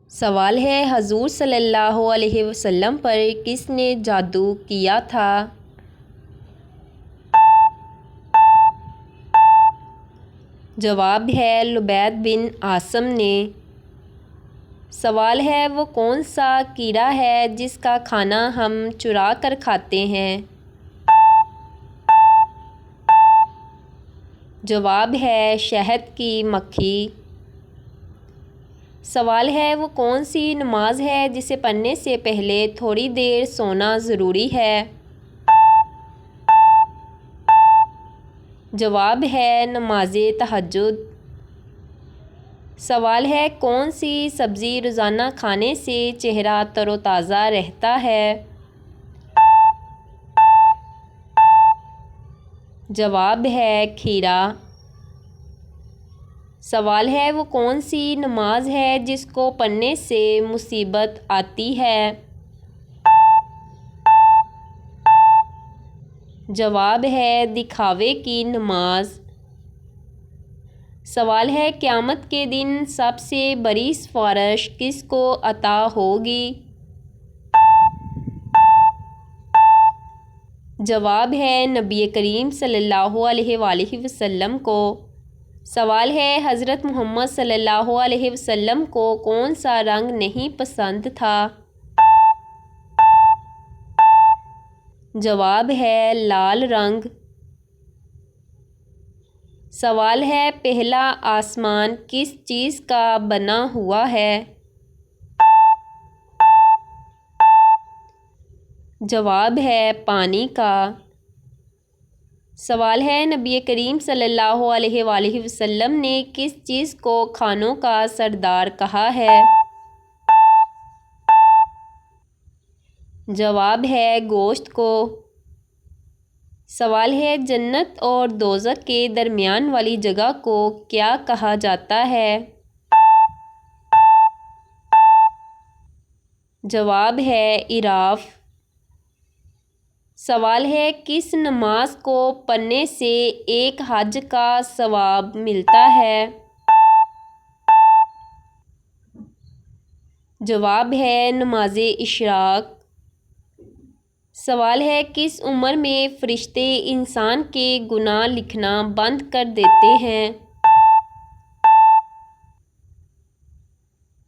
سوال ہے حضور صلی اللہ علیہ وسلم پر کس نے جادو کیا تھا؟ جواب ہے لبید بن عاصم نے۔ سوال ہے وہ کون سا کیڑا ہے جس کا کھانا ہم چرا کر کھاتے ہیں؟ جواب ہے شہد کی مکھی۔ سوال ہے وہ کون سی نماز ہے جسے پڑھنے سے پہلے تھوڑی دیر سونا ضروری ہے؟ جواب ہے نماز تہجد۔ سوال ہے کون سی سبزی روزانہ کھانے سے چہرہ تر و تازہ رہتا ہے؟ جواب ہے کھیرا۔ سوال ہے وہ کون سی نماز ہے جس کو پڑھنے سے مصیبت آتی ہے؟ جواب ہے دکھاوے کی نماز۔ سوال ہے قیامت کے دن سب سے بڑی سفارش کس کو عطا ہوگی؟ جواب ہے نبی کریم صلی اللہ علیہ وآلہ وسلم کو۔ سوال ہے حضرت محمد صلی اللہ علیہ وسلم کو کون سا رنگ نہیں پسند تھا؟ جواب ہے لال رنگ۔ سوال ہے پہلا آسمان کس چیز کا بنا ہوا ہے؟ جواب ہے پانی کا۔ سوال ہے نبی کریم صلی اللہ علیہ وآلہ وسلم نے کس چیز کو کھانوں کا سردار کہا ہے؟ جواب ہے گوشت کو۔ سوال ہے جنت اور دوزخ کے درمیان والی جگہ کو کیا کہا جاتا ہے؟ جواب ہے عراف۔ سوال ہے کس نماز کو پڑھنے سے ایک حج کا ثواب ملتا ہے؟ جواب ہے نماز اشراق۔ سوال ہے کس عمر میں فرشتے انسان کے گناہ لکھنا بند کر دیتے ہیں؟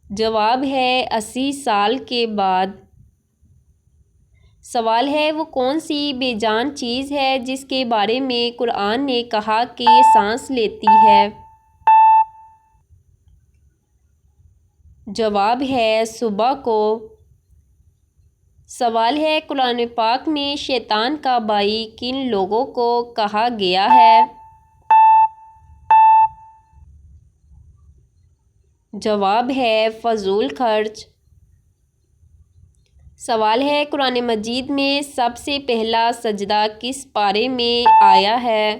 جواب ہے 80 سال کے بعد۔ سوال ہے وہ کون سی بے جان چیز ہے جس کے بارے میں قرآن نے کہا کہ یہ سانس لیتی ہے؟ جواب ہے صبح کو۔ سوال ہے قرآن پاک میں شیطان کا بھائی کن لوگوں کو کہا گیا ہے؟ جواب ہے فضول خرچ۔ سوال ہے قرآن مجید میں سب سے پہلا سجدہ کس پارے میں آیا ہے؟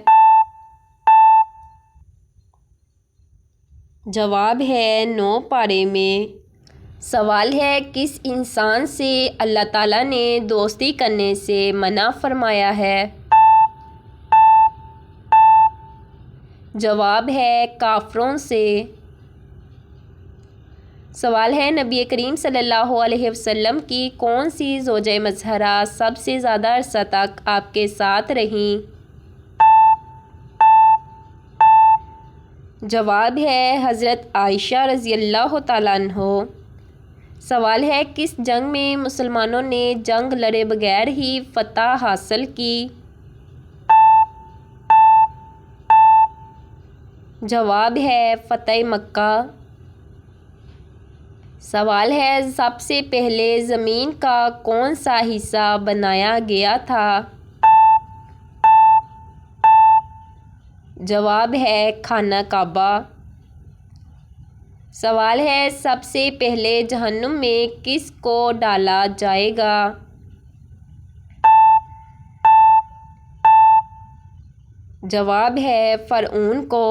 جواب ہے 9 پارے میں۔ سوال ہے کس انسان سے اللہ تعالیٰ نے دوستی کرنے سے منع فرمایا ہے؟ جواب ہے کافروں سے۔ سوال ہے نبی کریم صلی اللہ علیہ وسلم کی کون سی زوجہ مطہرہ سب سے زیادہ عرصہ تک آپ کے ساتھ رہیں؟ جواب ہے حضرت عائشہ رضی اللہ تعالیٰ عنہ۔ سوال ہے کس جنگ میں مسلمانوں نے جنگ لڑے بغیر ہی فتح حاصل کی؟ جواب ہے فتح مکہ۔ سوال ہے سب سے پہلے زمین کا کون سا حصہ بنایا گیا تھا؟ جواب ہے خانہ کعبہ۔ سوال ہے سب سے پہلے جہنم میں کس کو ڈالا جائے گا؟ جواب ہے فرعون کو۔